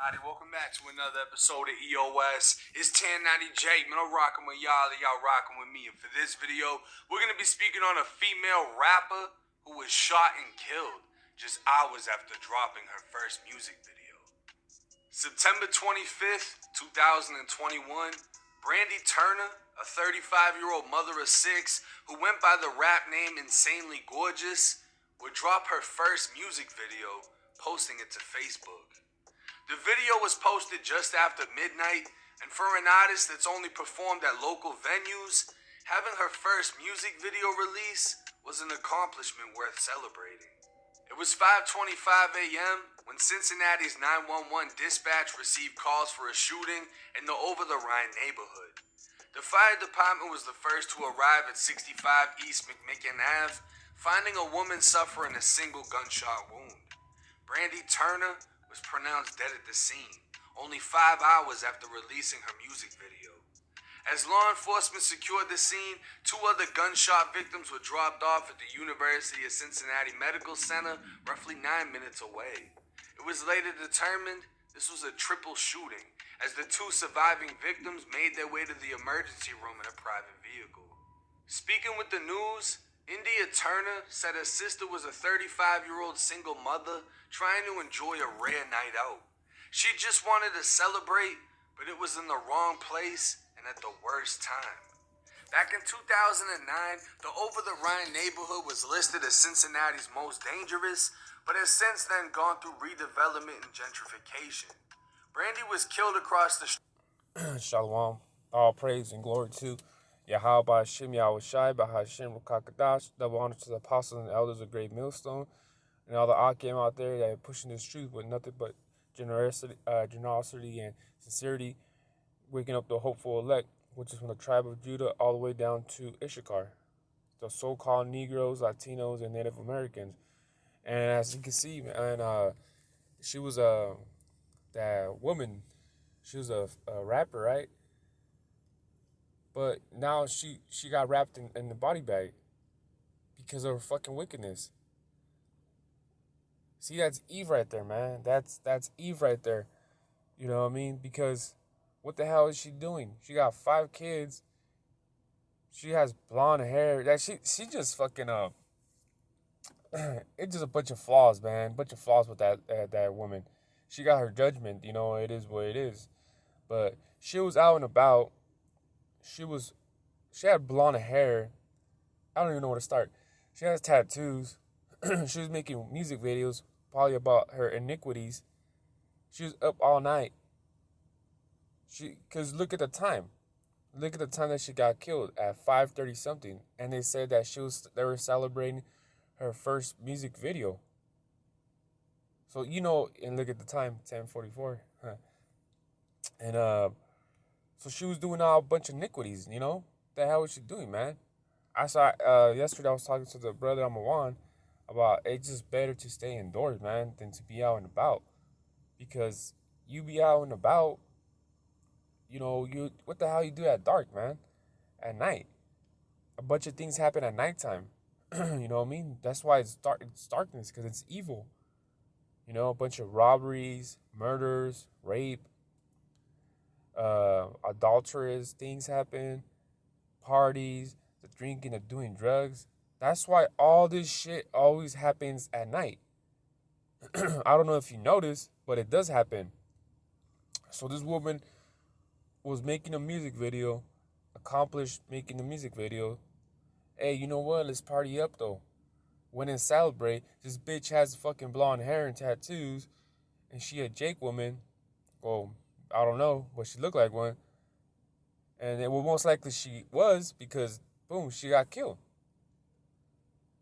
Welcome back to another episode of EOS. It's 1090J, man. I'm rocking with y'all, and y'all rocking with me. And for this video, we're gonna be speaking on a female rapper who was shot and killed just hours after dropping her first music video. September 25th, 2021, Brandy Turner, a 35-year-old mother of six who went by the rap name Insanely Gorgeous, would drop her first music video, posting it to Facebook. The video was posted just after midnight, and for an artist that's only performed at local venues, having her first music video release was an accomplishment worth celebrating. It was 5:25 a.m. when Cincinnati's 911 dispatch received calls for a shooting in the Over the Rhine neighborhood. The fire department was the first to arrive at 65 East McMicken Ave, finding a woman suffering a single gunshot wound. Brandy Turner was pronounced dead at the scene, only 5 hours after releasing her music video. As law enforcement secured the scene, two other gunshot victims were dropped off at the University of Cincinnati Medical Center, roughly 9 minutes away. It was later determined this was a triple shooting, as the two surviving victims made their way to the emergency room in a private vehicle. Speaking with the news, India Turner said her sister was a 35-year-old single mother trying to enjoy a rare night out. She just wanted to celebrate, but it was in the wrong place and at the worst time. Back in 2009, the Over the Rhine neighborhood was listed as Cincinnati's most dangerous, but has since then gone through redevelopment and gentrification. Brandy was killed across the street. Shalom. All praise and glory to Yahweh Hashem Yahweh Shai Bahashem Rukakadash. Double honor to the apostles and elders of Great Millstone and all the Akim out there that are pushing this truth with nothing but generosity and sincerity, waking up the hopeful elect, which is from the tribe of Judah all the way down to Issachar, the so-called Negroes, Latinos, and Native Americans. And as you can see, man, she was that woman. She was a rapper, right? But now she got wrapped in the body bag because of her fucking wickedness. See, that's Eve right there, man. That's Eve right there. You know what I mean? Because what the hell is she doing? She got 5 kids. She has blonde hair. That she just fucking it's just a bunch of flaws, man. Bunch of flaws with that woman. She got her judgment. You know, it is what it is. But she was out and about. She had blonde hair. I don't even know where to start. She has tattoos. She was making music videos, probably about her iniquities. She was up all night. Cause look at the time. Look at the time that she got killed at 5:30 something, and they said that they were celebrating her first music video. So and look at the time, 10:44. And so she was doing a bunch of iniquities, The hell was she doing, man? I saw yesterday I was talking to the brother Amawan about it's just better to stay indoors, man, than to be out and about. Because you be out and about, you what the hell you do at dark, man? At night. A bunch of things happen at nighttime. You know what I mean? That's why it's darkness, because it's evil. A bunch of robberies, murders, rape, adulterous things happen, parties, the drinking, the doing drugs. That's why all this shit always happens at night. I don't know if you noticed, but it does happen. So this woman was making a music video, accomplished making a music video. Hey, you know what? Let's party up though. Went and celebrate. This bitch has fucking blonde hair and tattoos, and she a Jake woman. Well, I don't know, but she looked like one. And it was most likely she was because, boom, she got killed.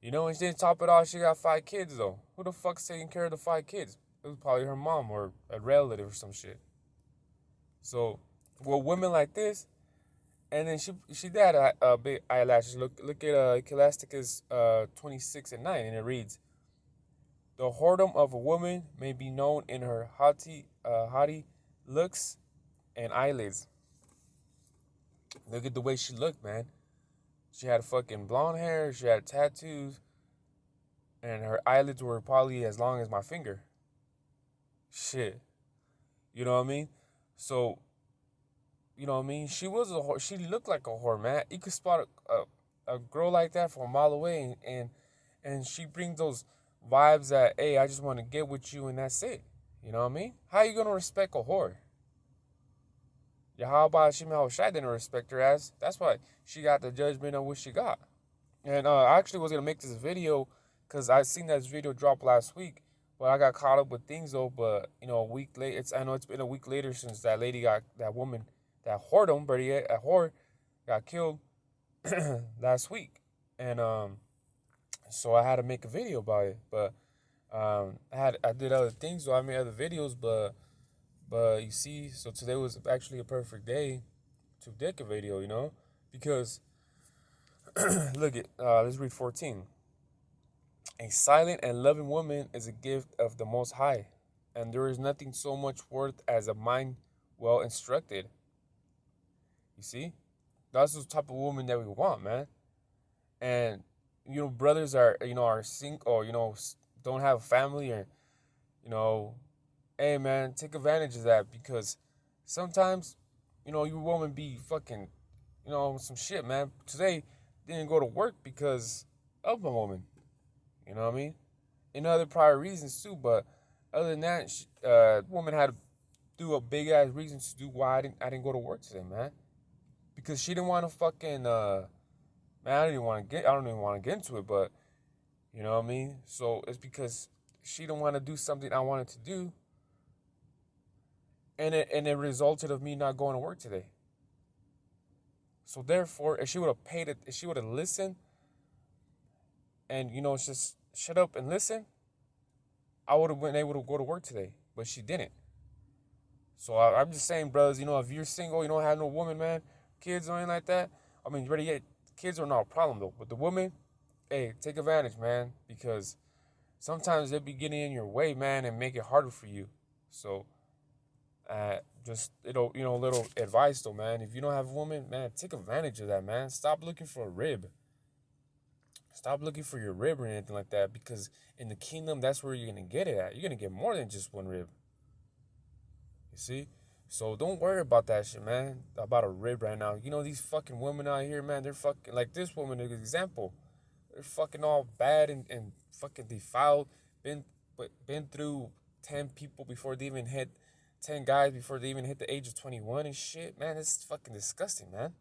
And she didn't top it off, she got 5 kids, though. Who the fuck's taking care of the 5 kids? It was probably her mom or a relative or some shit. So, well, women like this, and then she did have big eyelashes. Look at Ecclesiastes 26:9, and it reads, "The whoredom of a woman may be known in her haughty looks and eyelids." Look at the way she looked, man. She had fucking blonde hair, she had tattoos, and her eyelids were probably as long as my finger. Shit. You know what I mean? So, you know what I mean? She was a whore. She looked like a whore, man. You could spot a girl like that from a mile away, and she brings those vibes that, hey, I just want to get with you, and that's it. You know what I mean? How you gonna respect a whore? Yeah, how about Shimei Shai didn't respect her ass? That's why she got the judgment on what she got. And I actually was gonna make this video because I seen that video drop last week, but I got caught up with things though. But you know, a week late. I know it's been a week later since that lady got that woman that whoredom, but yeah, a whore got killed last week, and so I had to make a video about it. But I did other things, so I made other videos, but you see, so today was actually a perfect day to make a video, you know, because look at let's read 14. A silent and loving woman is a gift of the Most High, and there is nothing so much worth as a mind well instructed. You see, that's the type of woman that we want, man. And you know, brothers are single, or don't have a family, or you know, hey man, take advantage of that, because sometimes, your woman be fucking, some shit, man. Today didn't go to work because of my woman. You know what I mean? And other prior reasons too, but other than that, woman had to do a big ass reason to do why I didn't go to work today, man. Because she didn't want to fucking man, I don't even want to get into it, but you know what I mean? So it's because she didn't want to do something I wanted to do, and it resulted of me not going to work today. So therefore, if she would have paid it, if she would have listened, and just shut up and listen, I would have been able to go to work today. But she didn't. So I'm just saying, brothers, if you're single, you don't have no woman, man, kids or anything like that. I mean, ready yet? Kids are not a problem though. But the woman, hey, take advantage, man, because sometimes they be getting in your way, man, and make it harder for you. So, just little advice though, man. If you don't have a woman, man, take advantage of that, man. Stop looking for a rib. Stop looking for your rib or anything like that, because in the kingdom, that's where you're gonna get it at. You're gonna get more than just one rib. You see? So don't worry about that shit, man. About a rib right now. These fucking women out here, man, they're fucking like this woman, an example. They're fucking all bad and fucking defiled. Been through 10 people before they even hit 10 guys before they even hit the age of 21 and shit. Man, it's fucking disgusting, man.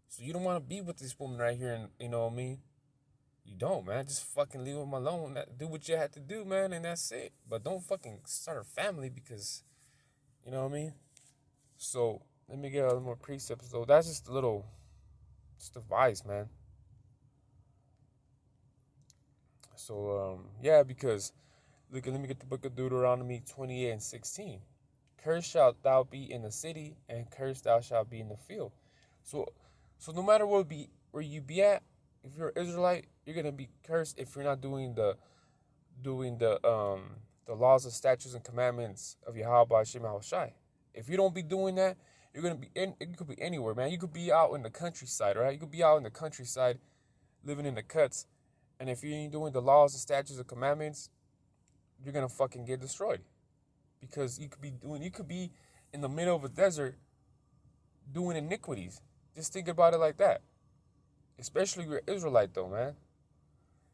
So you don't want to be with this woman right here, and you know what I mean? You don't, man. Just fucking leave them alone. Do what you had to do, man, and that's it. But don't fucking start a family because, you know what I mean? So let me get a little more precepts, though. That's just just advice, man. So, yeah, because, look, let me get the book of Deuteronomy 28:16. Cursed shalt thou be in the city, and cursed thou shalt be in the field. So no matter where you be at, if you're an Israelite, you're gonna be cursed if you're not doing the laws, and statutes, and commandments of Yahweh Hashem Shai. If you don't be doing that, you're gonna be it could be anywhere, man. You could be out in the countryside, right? You could be out in the countryside, living in the cuts, and if you ain't doing the laws, the statutes, and commandments, you're gonna fucking get destroyed. Because you could be in the middle of a desert doing iniquities. Just think about it like that. Especially if you're Israelite, though, man.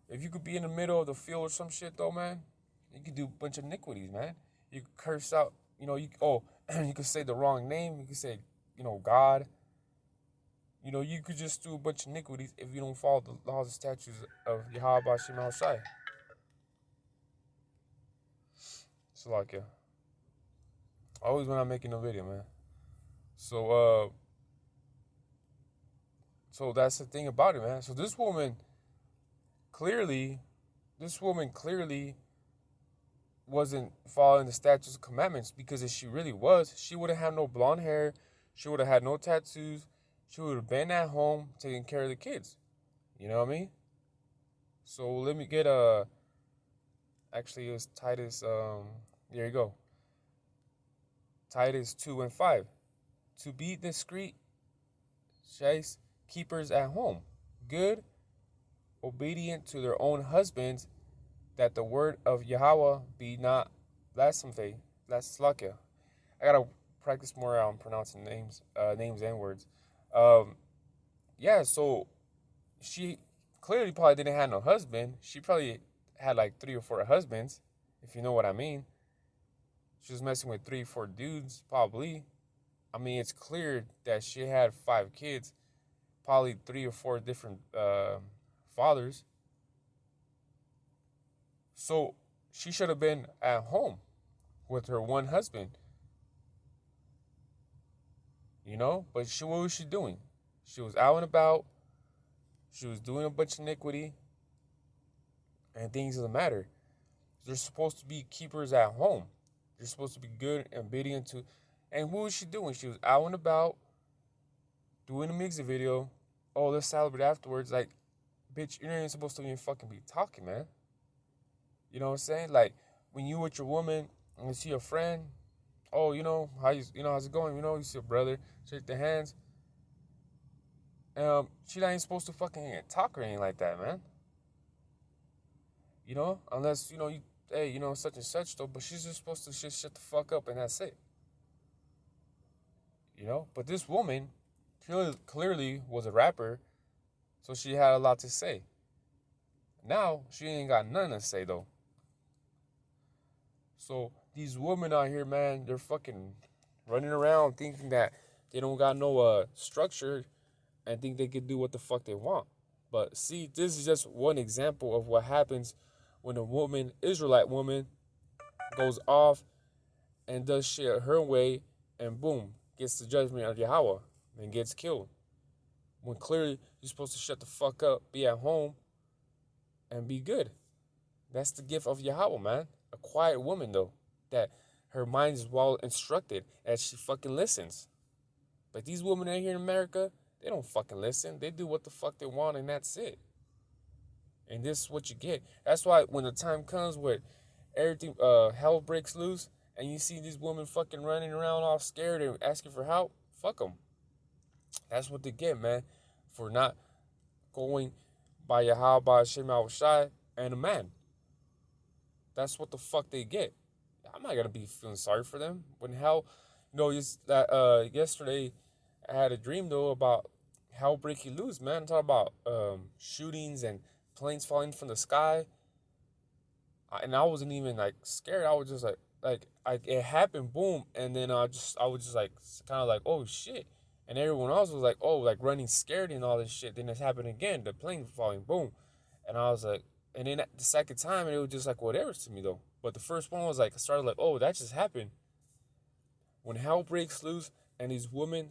If you could be in the middle of the field or some shit, though, man, you could do a bunch of iniquities, man. You could curse out, you could say the wrong name. You could say, God. You could just do a bunch of iniquities if you don't follow the laws and statutes of Yahweh Shema Shai. So, like, yeah. Always when I'm making a video, man. So that's the thing about it, man. So this woman clearly wasn't following the statutes and commandments, because if she really was, she would have had no blonde hair, she would have had no tattoos, she would have been at home taking care of the kids. You know what I mean? So let me get actually it was Titus, there you go. Titus 2:5. To be discreet, chase keepers at home, good, obedient to their own husbands, that the word of Yahweh be not blasphemed. I gotta practice more on pronouncing names and words. Um, yeah, so she clearly probably didn't have no husband. She probably had like 3 or 4 husbands, if you know what I mean. She was messing with 3, 4 dudes, probably. I mean, it's clear that she had 5 kids, probably 3 or 4 different fathers. So she should have been at home with her one husband, you know? But what was she doing? She was out and about. She was doing a bunch of iniquity and things of the matter. They're supposed to be keepers at home. They're supposed to be good and obedient to. And what was she doing? She was out and about doing a music video. Oh, let's celebrate afterwards. Like, bitch, you're not even supposed to even fucking be talking, man. You know what I'm saying? Like, when you with your woman and you see a friend, oh, how's it going? You see a brother, shake their hands. She not even supposed to fucking talk or anything like that, man. Unless, hey, such and such though, but she's just supposed to just shut the fuck up and that's it. But this woman clearly was a rapper, so she had a lot to say. Now, she ain't got nothing to say though. So, these women out here, man, they're fucking running around thinking that they don't got no structure and think they can do what the fuck they want. But see, this is just one example of what happens when a woman, Israelite woman, goes off and does shit her way and boom, gets the judgment of Yahweh and gets killed. When clearly you're supposed to shut the fuck up, be at home, and be good. That's the gift of Yahweh, man. A quiet woman, though, that her mind is well instructed and she fucking listens. But these women out here in America, they don't fucking listen. They do what the fuck they want and that's it. And this is what you get. That's why when the time comes where everything, hell breaks loose, and you see these women fucking running around all scared and asking for help, fuck them. That's what they get, man, for not going by Yahweh, by Hashem Shai, and a man. That's what the fuck they get. I'm not gonna be feeling sorry for them. When hell, yesterday I had a dream though about hell breaking loose, man. I'm talking about shootings and planes falling from the sky. And I wasn't even like scared. I was just it happened, boom, and then I was just like kind of like, oh shit, and everyone else was like, oh, like running scared and all this shit. Then it's happened again, the plane falling, boom, and I was like, and then the second time, it was just like whatever to me though. But the first one was like, I started like, oh, that just happened. When hell breaks loose and these women,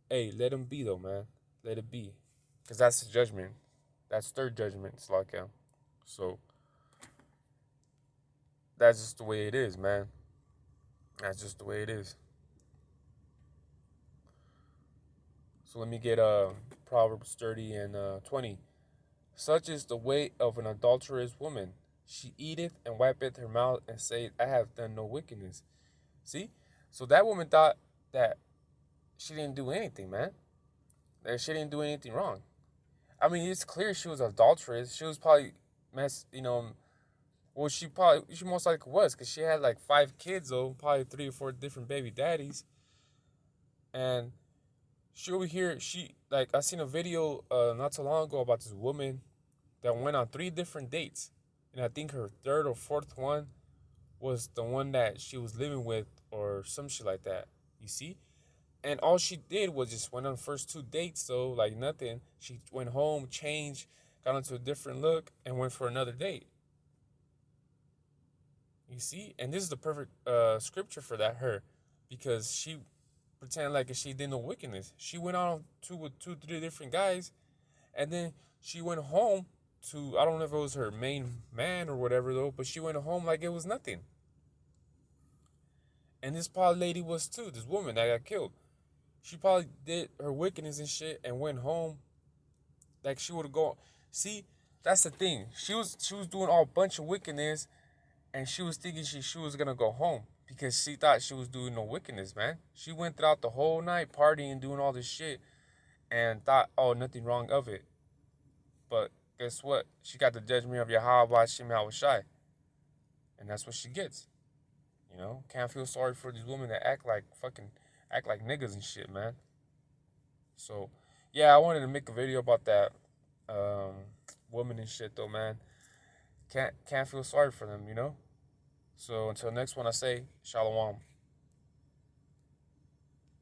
hey, let them be though, man, let it be, cause that's the judgment, that's their judgment, it's like so. That's just the way it is, man. That's just the way it is. So let me get Proverbs 30 and 20. Such is the way of an adulterous woman. She eateth and wipeth her mouth and saith, I have done no wickedness. See? So that woman thought that she didn't do anything, man. That she didn't do anything wrong. I mean, it's clear she was adulterous. She was probably well, she most likely was, because she had like 5 kids though, probably 3 or 4 different baby daddies. And she over here, I seen a video not too long ago about this woman that went on 3 different dates. And I think her third or fourth one was the one that she was living with or some shit like that. You see? And all she did was just went on the first 2 dates though, like nothing. She went home, changed, got into a different look, and went for another date. You see? And this is the perfect scripture for that, her. Because she pretended like she did no wickedness. She went on with 3 different guys. And then she went home to, I don't know if it was her main man or whatever though, but she went home like it was nothing. And this probably lady was too, this woman that got killed. She probably did her wickedness and shit and went home like she would have gone. See, that's the thing. She was doing all bunch of wickedness, and she was thinking she was gonna go home because she thought she was doing no wickedness, man. She went throughout the whole night partying, doing all this shit, and thought, oh, nothing wrong of it. But guess what? She got the judgment of Yahweh Hashem Shai, and that's what she gets. Can't feel sorry for these women that act like niggas and shit, man. So, yeah, I wanted to make a video about that woman and shit, though, man. Can't feel sorry for them. So until next one, I say shalom.